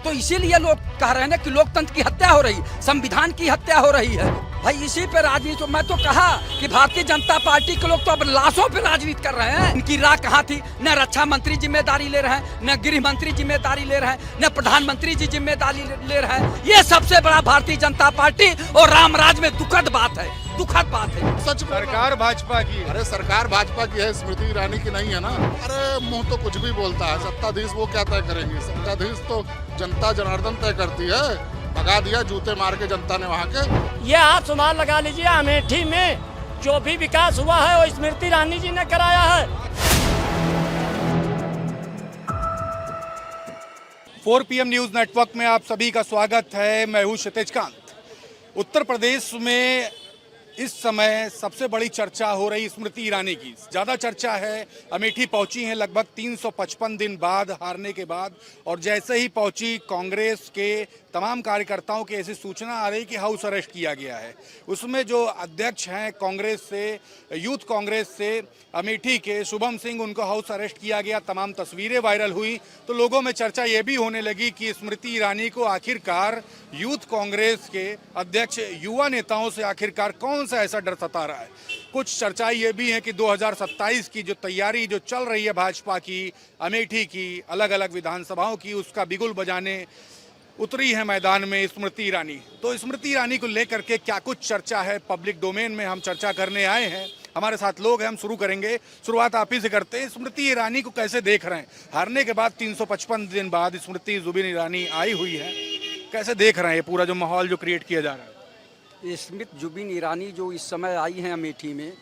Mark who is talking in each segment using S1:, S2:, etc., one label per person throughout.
S1: तो इसीलिए लोग कह रहे हैं ना कि लोकतंत्र की हत्या हो रही, संविधान की हत्या हो रही है। भाई इसी पे राजनीति, मैं तो कहा कि भारतीय जनता पार्टी के लोग तो अब लाशों पे राजनीति कर रहे हैं। इनकी राह कहाँ थी? न रक्षा मंत्री जिम्मेदारी ले रहे हैं, न गृह मंत्री जिम्मेदारी ले रहे हैं, न प्रधानमंत्री जी जिम्मेदारी ले रहे हैं। ये सबसे बड़ा भारतीय जनता पार्टी और रामराज में दुखद बात है, दुखद बात है।
S2: सच
S3: सरकार भाजपा की है।
S2: अरे सरकार भाजपा की है, स्मृति ईरानी की नहीं है ना। अरे मुंह तो कुछ भी बोलता है, सत्ताधीश वो क्या तय करेंगे? सत्ताधीश तो जनता जनार्दन तय करती है। भगा दिया जूते मार के जनता ने वहाँ के।
S4: ये आप सुमार लगा लीजिए, अमेठी में जो भी विकास हुआ है वो स्मृति ईरानी जी ने कराया है।
S3: 4 PM न्यूज नेटवर्क में आप सभी का स्वागत है। मैं हूं क्षितिज कांत। उत्तर प्रदेश में इस समय सबसे बड़ी चर्चा हो रही स्मृति ईरानी की। ज़्यादा चर्चा है, अमेठी पहुंची हैं लगभग 355 दिन बाद, हारने के बाद, और जैसे ही पहुंची कांग्रेस के तमाम कार्यकर्ताओं की ऐसी सूचना आ रही कि हाउस अरेस्ट किया गया है। उसमें जो अध्यक्ष हैं कांग्रेस से, यूथ कांग्रेस से अमेठी के शुभम सिंह, उनको हाउस अरेस्ट किया गया। तमाम तस्वीरें वायरल हुई तो लोगों में चर्चा ये भी होने लगी कि स्मृति ईरानी को आखिरकार यूथ कांग्रेस के अध्यक्ष, युवा नेताओं से आखिरकार कौन सा ऐसा डर सता रहा है। कुछ चर्चाएं ये भी हैं कि 2027 की जो तैयारी जो चल रही है भाजपा की, अमेठी की, अलग अलग विधानसभाओं की, उसका बिगुल बजाने उतरी है मैदान में स्मृति ईरानी। तो स्मृति ईरानी को लेकर के क्या कुछ चर्चा है पब्लिक डोमेन में, हम चर्चा करने आए हैं। हमारे साथ लोग हैं, हम शुरू करेंगे। शुरुआत आप ही से करते हैं। स्मृति ईरानी को कैसे देख रहे हैं? हारने के बाद 355 दिन बाद स्मृति जुबिन ईरानी आई हुई है, कैसे देख रहे हैं ये पूरा जो माहौल जो क्रिएट किया जा रहा है?
S1: स्मृति जुबिन ईरानी जो इस समय आई हैं अमेठी में,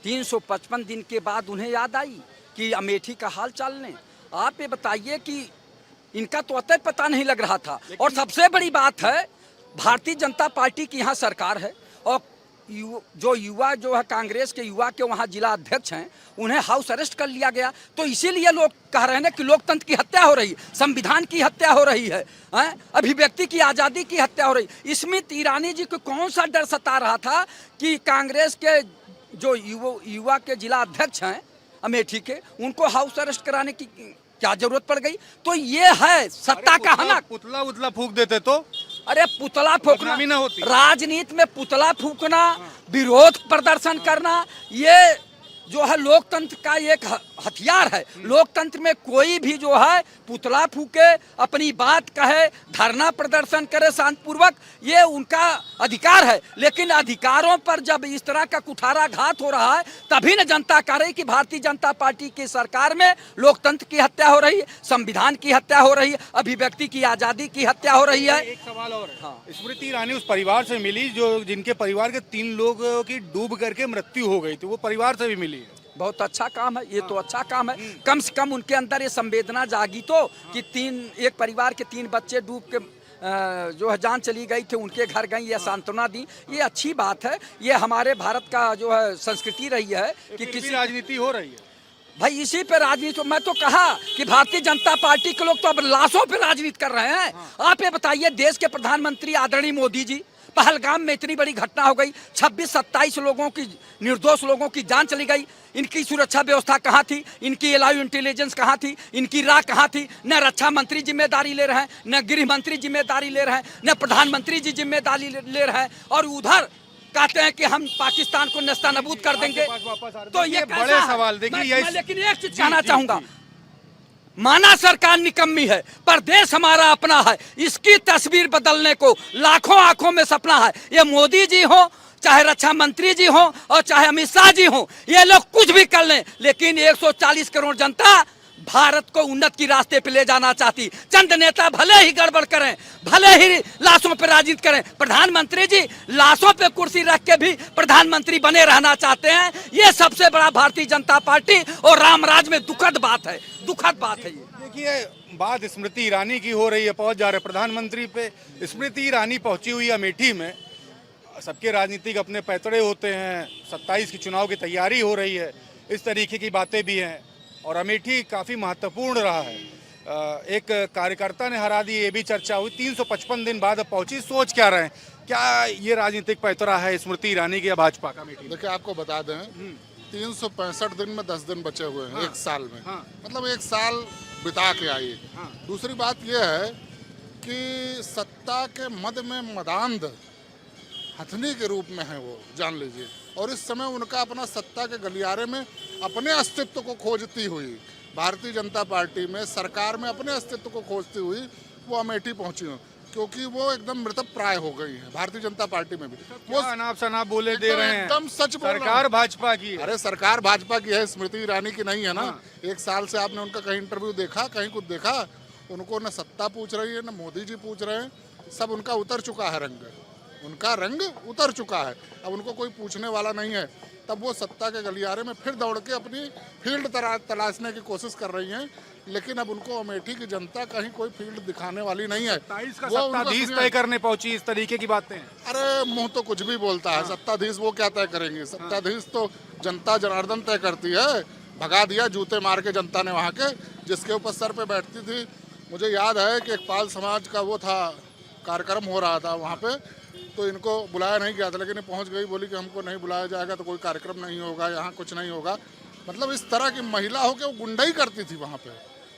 S1: 355 दिन के बाद उन्हें याद आई कि अमेठी का हाल चाल लें। आप ये बताइए कि इनका तो अतः पता नहीं लग रहा था। और सबसे बड़ी बात है, भारतीय जनता पार्टी की यहाँ सरकार है और जो युवा जो है कांग्रेस के युवा के वहाँ जिला अध्यक्ष हैं, उन्हें हाउस अरेस्ट कर लिया गया। तो इसीलिए लोग कह रहे हैं ना कि लोकतंत्र की हत्या हो रही, संविधान की हत्या हो रही है, अभिव्यक्ति की आज़ादी की हत्या हो रही। स्मृति ईरानी जी को कौन सा डर सता रहा था कि कांग्रेस के जो युवा के जिला अध्यक्ष हैं अमेठी के, उनको हाउस अरेस्ट कराने की क्या जरूरत पड़ गई? तो ये है सत्ता का हनक।
S3: पुतला उतला फूंक देते तो?
S1: अरे पुतला फूंकना
S3: ना होती।
S1: राजनीति में पुतला फूंकना, विरोध प्रदर्शन करना, ये जो है लोकतंत्र का एक हथियार है। लोकतंत्र में कोई भी जो है पुतला फूके, अपनी बात कहे, धरना प्रदर्शन करे शांतिपूर्वक, ये उनका अधिकार है। लेकिन अधिकारों पर जब इस तरह का कुठाराघात हो रहा है, तभी न जनता कह रही कि भारतीय जनता पार्टी की सरकार में लोकतंत्र की हत्या हो रही है, संविधान की हत्या हो रही है, अभिव्यक्ति की आज़ादी की हत्या हो रही है।
S3: एक सवाल और है। हाँ। स्मृति ईरानी उस परिवार से मिली जो जिनके परिवार के 3 लोगों की डूब करके मृत्यु हो गई थी, वो परिवार से भी मिली।
S1: बहुत अच्छा काम है ये, तो अच्छा काम है। कम से कम उनके अंदर ये संवेदना जागी तो कि एक परिवार के 3 बच्चे डूब के जो है जान चली गई थी, उनके घर गई, ये सांत्वना दी, ये अच्छी बात है। ये हमारे भारत का जो है संस्कृति रही है कि किसी
S3: राजनीति हो रही है।
S1: भाई इसी पे राजनीति, मैं तो कहा कि भारतीय जनता पार्टी के लोग तो अब लाशों पे राजनीति कर रहे हैं। आप ये बताइए, देश के प्रधानमंत्री आदरणीय मोदी जी, पहलगाम में इतनी बड़ी घटना हो गई, 26-27 लोगों की, निर्दोष लोगों की जान चली गई। इनकी सुरक्षा व्यवस्था कहाँ थी? इनकी लाइव इंटेलिजेंस कहाँ थी? इनकी राह कहाँ थी? न रक्षा मंत्री जिम्मेदारी ले रहे हैं, न गृह मंत्री जिम्मेदारी ले रहे हैं, न प्रधानमंत्री जी जिम्मेदारी ले रहे हैं, और उधर कहते हैं कि हम पाकिस्तान को नेस्तनाबूद कर देंगे। तो ये
S3: बड़े सवाल देखिए।
S1: लेकिन एक चीज कहना चाहूंगा, माना सरकार निकम्मी है, पर देश हमारा अपना है। इसकी तस्वीर बदलने को लाखों आंखों में सपना है। ये मोदी जी हो, चाहे रक्षा मंत्री जी हो, और चाहे अमित शाह जी हो, ये लोग कुछ भी कर लें, लेकिन 140 करोड़ जनता भारत को उन्नत की रास्ते पे ले जाना चाहती। चंद नेता भले ही गड़बड़ करें, भले ही लाशों पे राजनीति करें, प्रधानमंत्री जी लाशों पे कुर्सी रख के भी प्रधानमंत्री बने रहना चाहते हैं। ये सबसे बड़ा भारतीय जनता पार्टी और रामराज में दुखद बात है, दुखद बात है।
S3: देखिए, बात स्मृति ईरानी की हो रही है, पहुंच जा रहे प्रधानमंत्री पे। स्मृति ईरानी पहुंची हुई अमेठी में। सबके राजनीतिक अपने पैतरे होते हैं, 27 की चुनाव की तैयारी हो रही है, इस तरीके की बातें भी हैं, और अमेठी काफ़ी महत्वपूर्ण रहा है। एक कार्यकर्ता ने हरा दी, ये भी चर्चा हुई। 355 दिन बाद पहुंची, सोच क्या रहे हैं? क्या ये राजनीतिक पैतरा है स्मृति ईरानी की या भाजपा का? अमेठी
S2: देखिए, आपको बता दें, 365 दिन में 10 दिन बचे हुए हैं। हाँ। एक साल में। हाँ। मतलब एक साल बिता के आई। हाँ। दूसरी बात यह है कि सत्ता के मद में मदांध हथनी के रूप में है वो, जान लीजिए। और इस समय उनका अपना सत्ता के गलियारे में अपने अस्तित्व को खोजती हुई भारतीय जनता पार्टी में, सरकार में अपने अस्तित्व को खोजती हुई वो अमेठी पहुंची हैं, क्योंकि वो एकदम मृतप्राय हो गई है भारतीय जनता पार्टी में भी।
S3: वो अनाप शनाप बोले दे रहे हैं,
S2: एकदम सच बोल रहा हूं।
S3: सरकार भाजपा की है।
S2: अरे सरकार भाजपा की है, स्मृति ईरानी की नहीं है ना। एक साल से आपने उनका कहीं इंटरव्यू देखा, कहीं कुछ देखा? उनको न सत्ता पूछ रही है, न मोदी जी पूछ रहे हैं, सब उनका उतर चुका है रंग, उनका रंग उतर चुका है। अब उनको कोई पूछने वाला नहीं है, तब वो सत्ता के गलियारे में फिर दौड़ के अपनी फील्ड तलाशने की कोशिश कर रही हैं। लेकिन अब उनको अमेठी की जनता कहीं कोई फील्ड दिखाने वाली नहीं है।
S3: 27 का
S2: वो उनका
S3: सत्ताधीश तय करने पहुंची, इस तरीके की बातें हैं।
S2: अरे मुंह तो कुछ भी बोलता है, सत्ताधीश वो क्या तय करेंगे? सत्ताधीश तो जनता जनार्दन तय करती है। भगा दिया जूते मार के जनता ने वहाँ के, जिसके ऊपर सर पे बैठती थी। मुझे याद है कि एक पाल समाज का वो था, कार्यक्रम हो रहा था वहाँ पे, तो इनको बुलाया नहीं गया था, लेकिन ये पहुँच गई, बोली कि हमको नहीं बुलाया जाएगा तो कोई कार्यक्रम नहीं होगा, यहाँ कुछ नहीं होगा। मतलब इस तरह की महिला हो के वो गुंडाई करती थी वहाँ पे,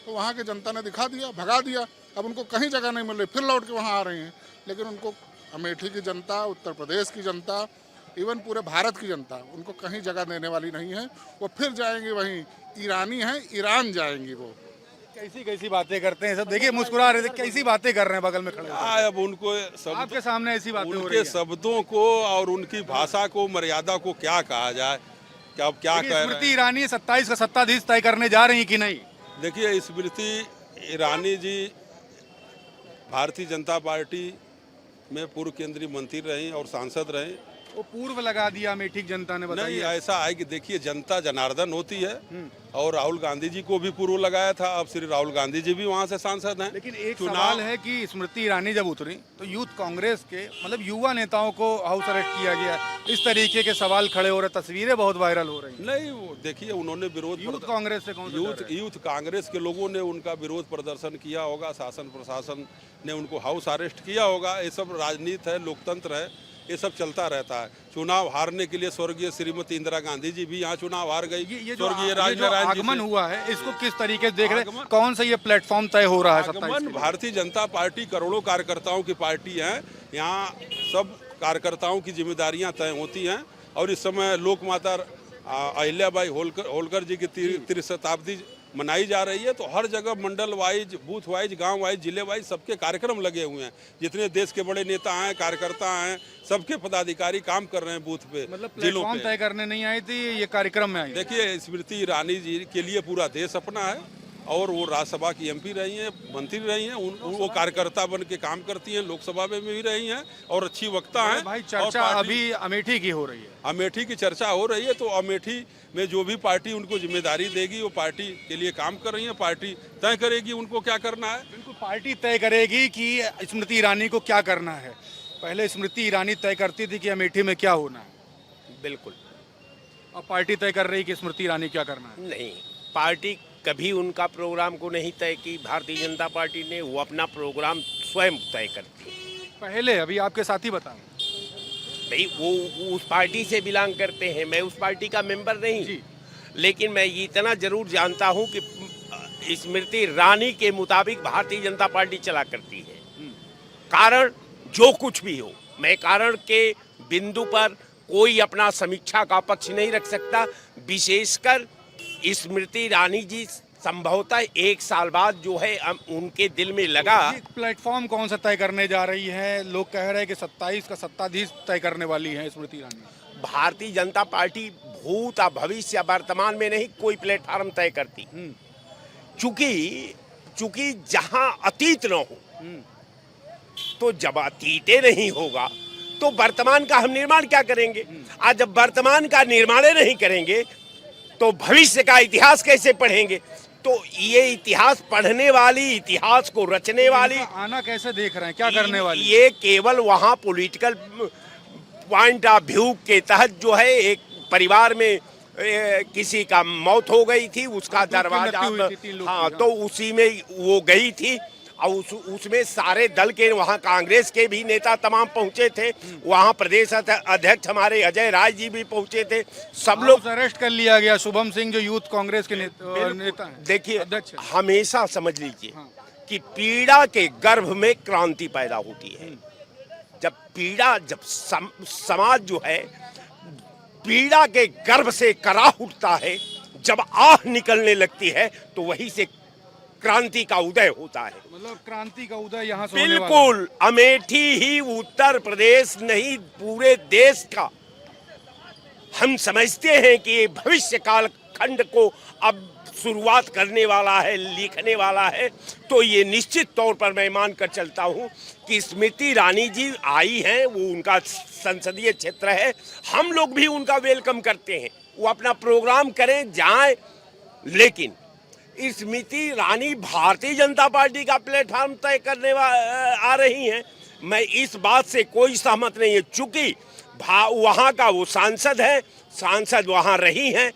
S2: तो वहाँ की जनता ने दिखा दिया, भगा दिया। अब उनको कहीं जगह नहीं मिल रही, फिर लौट के वहाँ आ रही हैं। लेकिन उनको अमेठी की जनता, उत्तर प्रदेश की जनता, इवन पूरे भारत की जनता उनको कहीं जगह देने वाली नहीं है। वो फिर जाएंगी वहीं, ईरानी हैं, ईरान जाएंगी वो।
S3: कैसी कैसी बातें करते हैं सब, देखिए मुस्कुरा रहे थे, कैसी बातें कर रहे हैं बगल में खड़े होकर।
S5: अब उनको
S3: आपके सामने ऐसी बातें हो रही
S5: उनके
S3: हैं।
S5: शब्दों को और उनकी भाषा को, मर्यादा को क्या कहा जाए, कि अब क्या कह रहे
S3: स्मृति
S5: हैं।
S3: ईरानी 27 का सत्ताधीश तय करने जा रही कि नहीं?
S5: देखिए, स्मृति ईरानी जी भारतीय जनता पार्टी में पूर्व केंद्रीय मंत्री रही और सांसद रही।
S3: वो पूर्व लगा दिया अमेठी की जनता ने,
S5: नहीं,
S3: बताइए।
S5: ऐसा है कि देखिए, जनता जनार्दन होती है और राहुल गांधी जी को भी पूर्व लगाया था, अब श्री राहुल गांधी जी भी वहाँ से सांसद हैं।
S3: लेकिन एक सवाल है कि स्मृति ईरानी जब उतरी तो यूथ कांग्रेस के, मतलब युवा नेताओं को हाउस अरेस्ट किया गया, इस तरीके के सवाल खड़े हो रहे, तस्वीरें बहुत वायरल हो रही हैं।
S5: नहीं, वो देखिए, उन्होंने विरोध
S3: यूथ कांग्रेस से कौन सा डर है?
S5: यूथ कांग्रेस के लोगों ने उनका विरोध प्रदर्शन किया होगा, शासन प्रशासन ने उनको हाउस अरेस्ट किया होगा। ये सब राजनीति है, लोकतंत्र है, ये सब चलता रहता है। चुनाव हारने के लिए स्वर्गीय श्रीमती इंदिरा गांधी जी भी यहाँ चुनाव हार गई।
S3: ये
S5: स्वर्गीय
S3: जो
S5: राजनारायण जी
S3: आगमन
S5: से-
S3: हुआ है, इसको किस तरीके से देख रहे हैं? कौन सा ये प्लेटफॉर्म तय हो रहा है? 27
S5: आगमन, भारतीय जनता पार्टी करोड़ों कार्यकर्ताओं की पार्टी है। यहाँ सब कार्यकर्ताओं की जिम्मेदारियां तय होती हैं और इस समय लोक माता अहिल्याबाई होलकर जी की 30 शताब्दी मनाई जा रही है। तो हर जगह मंडल वाइज, बूथ वाइज, गांव वाइज, जिले वाइज सबके कार्यक्रम लगे हुए हैं। जितने देश के बड़े नेता हैं, कार्यकर्ता हैं, सबके पदाधिकारी काम कर रहे हैं बूथ पे,
S3: मतलब
S5: जिलों
S3: प्लेटफॉर्म
S5: पे।
S3: तय करने नहीं आई थी, ये कार्यक्रम में आई।
S5: देखिए, स्मृति ईरानी जी के लिए पूरा देश अपना है और वो राज्यसभा की एमपी रही हैं, मंत्री रही हैं, वो कार्यकर्ता बन के काम करती हैं, लोकसभा में भी रही हैं और अच्छी वक्ता हैं।
S3: भाई
S5: और
S3: चर्चा
S5: पार्टी-
S3: अभी अमेठी की हो रही है।
S5: अमेठी की चर्चा हो रही है, तो अमेठी में जो भी पार्टी उनको जिम्मेदारी देगी वो पार्टी के लिए काम कर रही है। पार्टी तय करेगी उनको क्या करना है।
S3: बिल्कुल, पार्टी तय करेगी कि स्मृति ईरानी को क्या करना है। पहले स्मृति ईरानी तय करती थी कि अमेठी में क्या होना है,
S6: बिल्कुल
S3: अब पार्टी तय कर रही कि स्मृति ईरानी क्या करना है।
S6: नहीं, पार्टी कभी उनका प्रोग्राम को नहीं तय की भारतीय जनता पार्टी ने, वो अपना प्रोग्राम स्वयं तय करती है।
S3: पहले अभी आपके साथी बताएं।
S6: भाई वो उस पार्टी से बिलोंग करते हैं, मैं उस पार्टी का मेंबर नहीं, लेकिन मैं ये इतना जरूर जानता हूँ कि स्मृति ईरानी के मुताबिक भारतीय जनता पार्टी चला करती है। कारण जो कुछ भी हो, मैं कारण के बिंदु पर कोई अपना समीक्षा का पक्ष नहीं रख सकता। विशेषकर स्मृति ईरानी जी संभवतः 1 साल बाद जो है उनके दिल में लगा।
S3: प्लेटफॉर्म कौन सा तय करने जा रही है? लोग कह रहे हैं कि 27 का सत्ताधीश तय करने वाली है स्मृति ईरानी।
S6: भारतीय जनता पार्टी भूत या भविष्य या वर्तमान में नहीं कोई प्लेटफॉर्म तय करती, चूंकि जहां अतीत न हो, तो जब अतीत नहीं होगा तो वर्तमान का हम निर्माण क्या करेंगे? आज जब वर्तमान का निर्माण नहीं करेंगे तो भविष्य का इतिहास कैसे पढ़ेंगे? तो ये इतिहास पढ़ने वाली, इतिहास को रचने वाली,
S3: आना कैसे देख रहे हैं, क्या करने वाली?
S6: ये केवल वहाँ पॉलिटिकल पॉइंट ऑफ व्यू के तहत जो है, एक परिवार में किसी का मौत हो गई थी, उसका दरवाजा, हाँ, तो उसी में वो गई थी और उसमें सारे दल के, वहाँ कांग्रेस के भी नेता तमाम पहुँचे थे, वहाँ प्रदेश अध्यक्ष हमारे अजय राय जी भी पहुँचे थे, सब लोग
S3: अरेस्ट कर लिया गया। शुभम सिंह जो यूथ कांग्रेस के नेता हैं,
S6: देखिए,
S3: अध्यक्ष हैं।
S6: हमेशा समझ लीजिए कि पीड़ा के गर्भ में क्रांति पैदा होती है। जब समाज जो है पीड़ा के गर्भ से कराह उठता है, जब आह निकलने लगती है, तो वहीं से क्रांति का उदय होता है।
S3: मतलब क्रांति का उदय यहाँ से होने वाला है।
S6: बिल्कुल, अमेठी ही उत्तर प्रदेश नहीं पूरे देश का हम समझते हैं कि ये भविष्य काल खंड को अब शुरुआत करने वाला है, लिखने वाला है। तो ये निश्चित तौर पर मैं मानकर चलता हूँ कि स्मृति ईरानी जी आई हैं, वो उनका संसदीय क्षेत्र है, हम लोग भी उनका वेलकम करते हैं, वो अपना प्रोग्राम करें, जाएं। लेकिन स्मृति ईरानी भारतीय जनता पार्टी का प्लेटफॉर्म तय करने आ रही हैं, मैं इस बात से कोई सहमत नहीं है। चूंकि वहाँ का वो सांसद है, सांसद वहाँ रही हैं,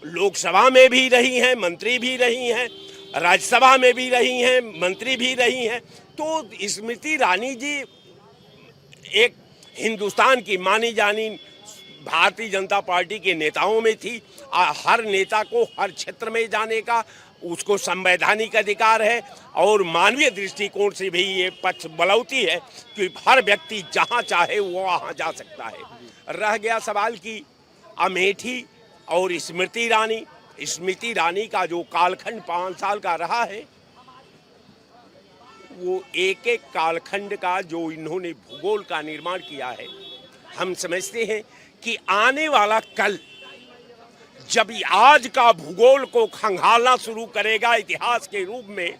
S6: लोकसभा में भी रही हैं, मंत्री भी रही हैं, राज्यसभा में भी रही हैं, मंत्री भी रही हैं। तो स्मृति ईरानी जी एक हिंदुस्तान की मानी जानी भारतीय जनता पार्टी के नेताओं में थी। हर नेता को हर क्षेत्र में जाने का उसको संवैधानिक अधिकार है और मानवीय दृष्टिकोण से भी ये पक्ष बलौती है कि हर व्यक्ति जहाँ चाहे वो वहाँ जा सकता है। रह गया सवाल कि अमेठी और स्मृति ईरानी का जो कालखंड 5 साल का रहा है, वो एक एक कालखंड का जो इन्होंने भूगोल का निर्माण किया है, हम समझते हैं कि आने वाला कल जब आज का भूगोल को खंगालना शुरू करेगा इतिहास के रूप में,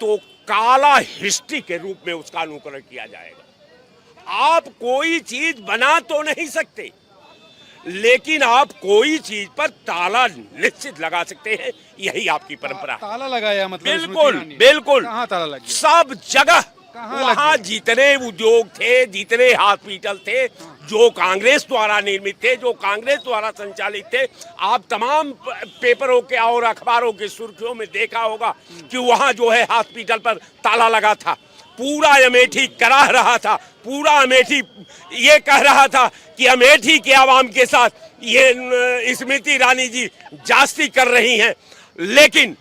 S6: तो काला हिस्ट्री के रूप में उसका अनुकरण किया जाएगा। आप कोई चीज बना तो नहीं सकते, लेकिन आप कोई चीज पर ताला निश्चित लगा सकते हैं, यही आपकी परंपरा है।
S3: ताला लगाया मतलब?
S6: बिल्कुल बिल्कुल,
S3: कहाँ ताला लग गया?
S6: सब जगह। वहाँ जितने उद्योग थे, जितने हॉस्पिटल थे, जो कांग्रेस द्वारा निर्मित थे, जो कांग्रेस द्वारा संचालित थे, आप तमाम पेपरों के और अखबारों के सुर्खियों में देखा होगा कि वहाँ जो है हॉस्पिटल पर ताला लगा था। पूरा अमेठी कराह रहा था, पूरा अमेठी ये कह रहा था कि अमेठी के आवाम के साथ ये स्मृति ईरानी जी जास्ती कर रही हैं। लेकिन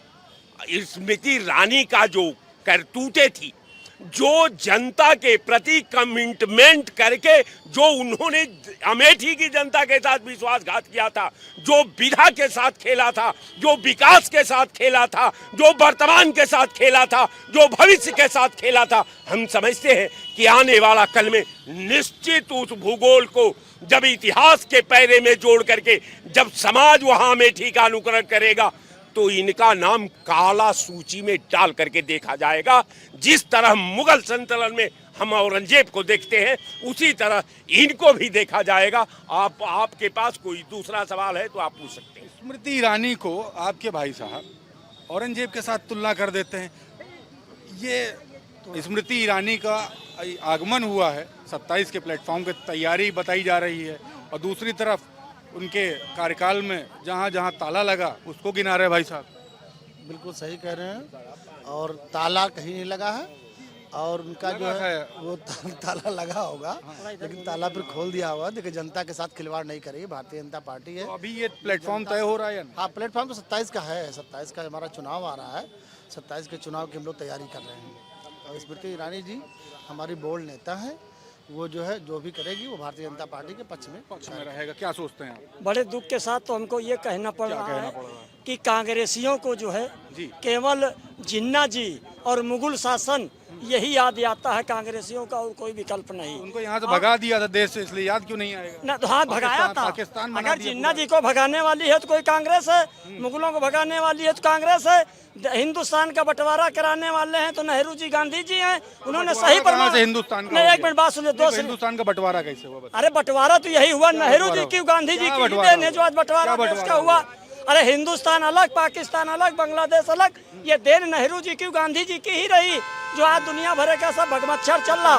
S6: स्मृति ईरानी का जो करतूतें थी, जो जनता के प्रति कमिटमेंट करके जो उन्होंने अमेठी की जनता के साथ विश्वासघात किया था, जो विधा के साथ खेला था, जो विकास के साथ खेला था, जो वर्तमान के साथ खेला था, जो भविष्य के साथ खेला था, हम समझते हैं कि आने वाला कल में निश्चित उस भूगोल को जब इतिहास के पैरे में जोड़ करके जब समाज वहां अमेठी का अनुकरण करेगा, तो इनका नाम काला सूची में डाल करके देखा जाएगा। जिस तरह मुगल सल्तनत में हम औरंगजेब को देखते हैं, उसी तरह इनको भी देखा जाएगा। आपके पास कोई दूसरा सवाल है तो आप पूछ सकते हैं।
S3: स्मृति ईरानी को आपके भाई साहब औरंगजेब के साथ तुलना कर देते हैं। ये स्मृति ईरानी का आगमन हुआ है, 27 के प्लेटफॉर्म की तैयारी बताई जा रही है, और दूसरी तरफ उनके कार्यकाल में जहाँ जहाँ ताला लगा उसको गिना रहे भाई साहब।
S7: बिल्कुल सही कह रहे हैं, और ताला कहीं नहीं लगा है, और उनका जो है वो ताला लगा होगा, लेकिन ताला फिर खोल दिया हुआ। देखिए, जनता के साथ खिलवाड़ नहीं करेगी भारतीय जनता पार्टी है।
S3: तो अभी ये प्लेटफॉर्म तय हो रहा है?
S7: हाँ, प्लेटफॉर्म तो 27 का है, 27 का हमारा चुनाव आ रहा है, 27 के चुनाव की हम लोग तैयारी कर रहे हैं। और स्मृति ईरानी जी हमारी बोल्ड नेता हैं, वो जो है जो भी करेगी वो भारतीय जनता पार्टी के पक्ष में
S3: रहेगा। क्या सोचते हैं आप?
S4: बड़े दुख के साथ तो हमको ये कहना पड़ रहा है कि कांग्रेसियों को जो है केवल जिन्ना जी और मुगल शासन यही याद आता है कांग्रेसियों का, और कोई विकल्प नहीं।
S3: उनको यहाँ से भगा दिया था देश से, इसलिए याद क्यों नहीं आएगा?
S4: ना तो हाँ, भगाया था।
S3: पाकिस्तान
S4: अगर जिन्ना जी को भगाने वाली है तो कोई कांग्रेस है, मुगलों को भगाने वाली है तो कांग्रेस है, हिंदुस्तान का बंटवारा कराने वाले हैं तो नेहरू जी, गांधी जी हैं। उन्होंने सही
S3: परमाणु हिंदुस्तान का,
S4: एक मिनट बात सुनिए,
S3: हिंदुस्तान का बंटवारा कैसे हुआ?
S4: अरे बंटवारा तो यही हुआ, नेहरू जी की, गांधी जी की देन है जो आज बंटवारा देश का हुआ। अरे हिंदुस्तान अलग, पाकिस्तान अलग, बांग्लादेश अलग, ये देन नेहरू जी की, गांधी जी की ही रही, जो आज दुनिया भर का सब भगमच्छर चल रहा।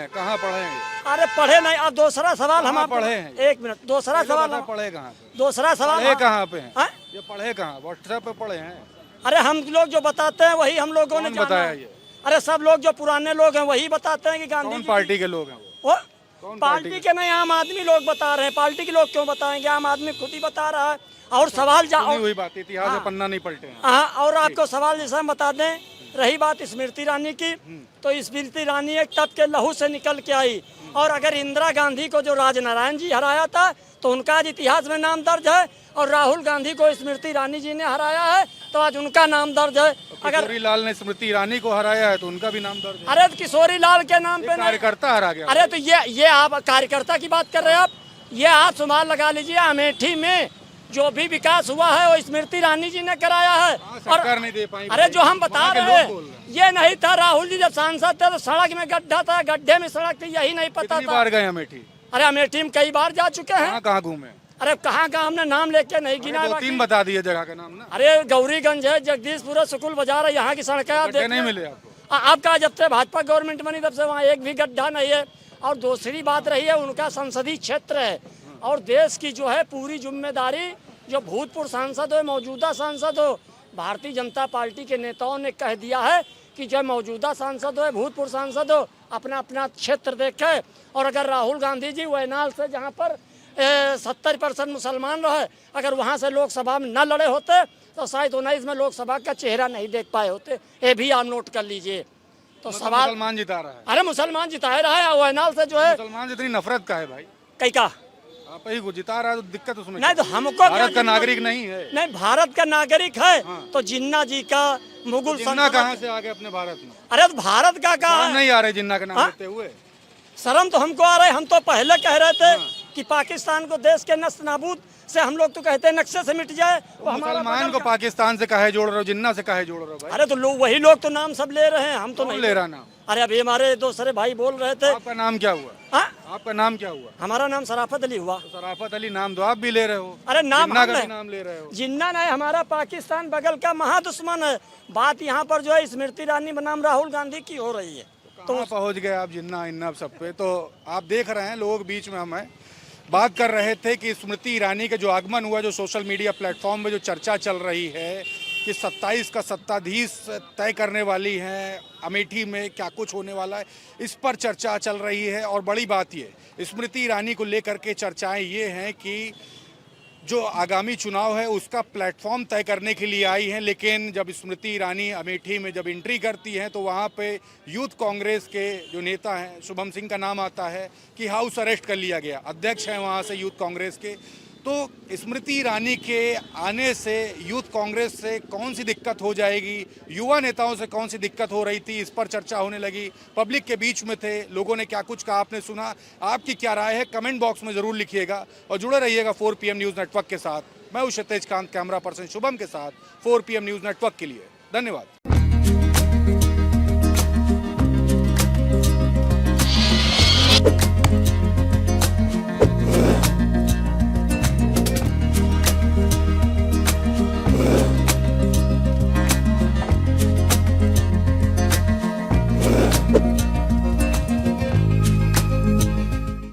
S3: कहाँ पढ़े हैं?
S4: अरे पढ़े नहीं। अब दूसरा सवाल हम
S3: पढ़े हैं?
S4: एक मिनट, दूसरा सवाल
S3: पढ़े कहाँ?
S4: दूसरा सवाल
S3: कहाँ पे है? ये पढ़े कहाँ? व्हाट्सएप पे पढ़े हैं?
S4: अरे हम लोग जो बताते हैं वही हम लोगों ने
S3: बताया। ये
S4: अरे सब लोग जो पुराने लोग हैं वही बताते हैं कि गांधी
S3: कौन पार्टी के लोग हैं?
S4: वो पार्टी के नहीं, आम आदमी लोग बता रहे हैं। पार्टी के लोग क्यों बताएंगे? आम आदमी खुद ही बता रहा है। और सवाल
S3: हुई बात, इतिहास में पन्ना नहीं पलटे हैं।
S4: हाँ, और आपको सवाल जैसा हम बता दें, रही बात स्मृति ईरानी की, तो स्मृति ईरानी एक तब के लहू से निकल के आई। और अगर इंदिरा गांधी को जो राजनारायण जी हराया था तो उनका आज इतिहास में नाम दर्ज है, और राहुल गांधी को स्मृति ईरानी जी ने हराया है तो आज उनका नाम दर्ज है। अगर
S3: किशोरी लाल ने स्मृति ईरानी को हराया है तो उनका भी नाम दर्ज है।
S4: अरे तो किशोरी लाल के नाम पे नहीं,
S3: कार्यकर्ता हरा गया।
S4: अरे तो ये आप कार्यकर्ता की बात कर रहे हैं आप, ये आप शुमार लगा लीजिए अमेठी में जो भी विकास हुआ है वो स्मृति ईरानी जी ने कराया है।
S3: सरकार नहीं दे पाई।
S4: अरे जो हम बता
S3: वहाँ के
S4: रहे
S3: लोग बोल
S4: हैं ये नहीं था, राहुल जी जब सांसद थे तो सड़क में गड्ढा था, गड्ढे में सड़क थी, यही नहीं पता
S3: कितनी
S4: था।
S3: बार गए अमेठी?
S4: अरे अमेठी में कई बार जा चुके हैं।
S3: कहाँ घूमे?
S4: अरे कहाँ हमने नाम लेके नहीं गिना।
S3: दो तीन बता दिए जगह का नाम ना।
S4: अरे गौरीगंज है, जगदीशपुर, सुकुल बाजार है, यहाँ की सड़कें आप
S3: गड्ढे
S4: देख
S3: नहीं मिले आपको?
S4: आपका जब से भाजपा गवर्नमेंट बनी तब से वहाँ एक भी गड्ढा नहीं है। और दूसरी बात रही है उनका संसदीय क्षेत्र है, और देश की जो है पूरी जिम्मेदारी जो भूतपूर्व सांसद हो, मौजूदा सांसद हो, भारतीय जनता पार्टी के नेताओं ने कह दिया है कि जो मौजूदा सांसद हो, भूतपूर्व सांसद हो, अपना अपना क्षेत्र देखे। और अगर राहुल गांधी जी वैनाल से जहाँ पर 70% मुसलमान रहे, अगर वहाँ से लोकसभा में न लड़े होते तो शायद 19 में लोकसभा का चेहरा नहीं देख पाए होते। ये भी आप नोट कर लीजिए। तो सवाल
S3: मुसलमान जिता रहा है।
S4: अरे मुसलमान जिता रहा है, वैनाल से जो है
S3: मुसलमान जितनी नफरत का है भाई,
S4: कई का
S3: आप ही को जिता रहा है तो दिक्कत उसमें
S4: नहीं, तो
S3: क्या?
S4: हमको
S3: भारत का नागरिक नहीं है।
S4: नहीं, भारत का नागरिक है। तो जिन्ना जी का मुगल
S3: जिन्ना कहाँ से आ गए अपने भारत में?
S4: अरे तो भारत का कहा
S3: शर्म नहीं आ रहे जिन्ना का नाम लेते हुए?
S4: शर्म तो हमको आ रहा है। हम तो पहले कह रहे थे कि पाकिस्तान को देश के नस्ल नाबूद से हम लोग तो कहते हैं नक्शे से मिट जाए। वो हमारा
S3: मुसलमान
S4: बगल
S3: को
S4: का-
S3: पाकिस्तान से काहे जोड़ रहे हो, जिन्ना से काहे जोड़ रहे हो भाई?
S4: अरे तो लोग वही लोग तो नाम सब ले रहे हैं, हम तो
S3: कौन
S4: नहीं
S3: ले रहा नाम?
S4: अरे अभी हमारे दूसरे भाई बोल रहे थे।
S3: आपका नाम क्या हुआ?
S4: हाँ?
S3: आपका नाम क्या हुआ?
S4: हमारा नाम शराफत अली हुआ।
S3: तो शराफत अली नाम दो, आप भी ले रहे हो।
S4: अरे नाम
S3: जिन्ना
S4: हम
S3: का भी
S4: नहीं।
S3: नाम ले रहे हो।
S4: जिन्ना नहीं, हमारा पाकिस्तान बगल का महादुश्मन है। बात यहाँ पर जो है स्मृति ईरानी बनाम राहुल गांधी की हो रही है।
S3: तो पहुंच गए आप जिन्ना इन्ना सब पे। तो आप देख रहे हैं लोगों के बीच में हम हैं, बात कर रहे थे कि स्मृति ईरानी का जो आगमन हुआ, जो सोशल मीडिया प्लेटफॉर्म में जो चर्चा चल रही है कि 27 का सत्ताधीश तय करने वाली हैं, अमेठी में क्या कुछ होने वाला है, इस पर चर्चा चल रही है। और बड़ी बात ये स्मृति ईरानी को लेकर के चर्चाएं ये हैं कि जो आगामी चुनाव है उसका प्लेटफॉर्म तय करने के लिए आई हैं। लेकिन जब स्मृति ईरानी अमेठी में जब एंट्री करती हैं तो वहाँ पे यूथ कांग्रेस के जो नेता हैं, शुभम सिंह का नाम आता है कि हाउस अरेस्ट कर लिया गया, अध्यक्ष हैं वहाँ से यूथ कांग्रेस के। तो स्मृति ईरानी के आने से यूथ कांग्रेस से कौन सी दिक्कत हो जाएगी, युवा नेताओं से कौन सी दिक्कत हो रही थी, इस पर चर्चा होने लगी। पब्लिक के बीच में थे, लोगों ने क्या कुछ कहा आपने सुना। आपकी क्या राय है कमेंट बॉक्स में ज़रूर लिखिएगा और जुड़े रहिएगा 4 PM न्यूज़ नेटवर्क के साथ। मैं हूँ क्षितिज कांत, कैमरा पर्सन शुभम के साथ 4 PM न्यूज़ नेटवर्क के लिए। धन्यवाद।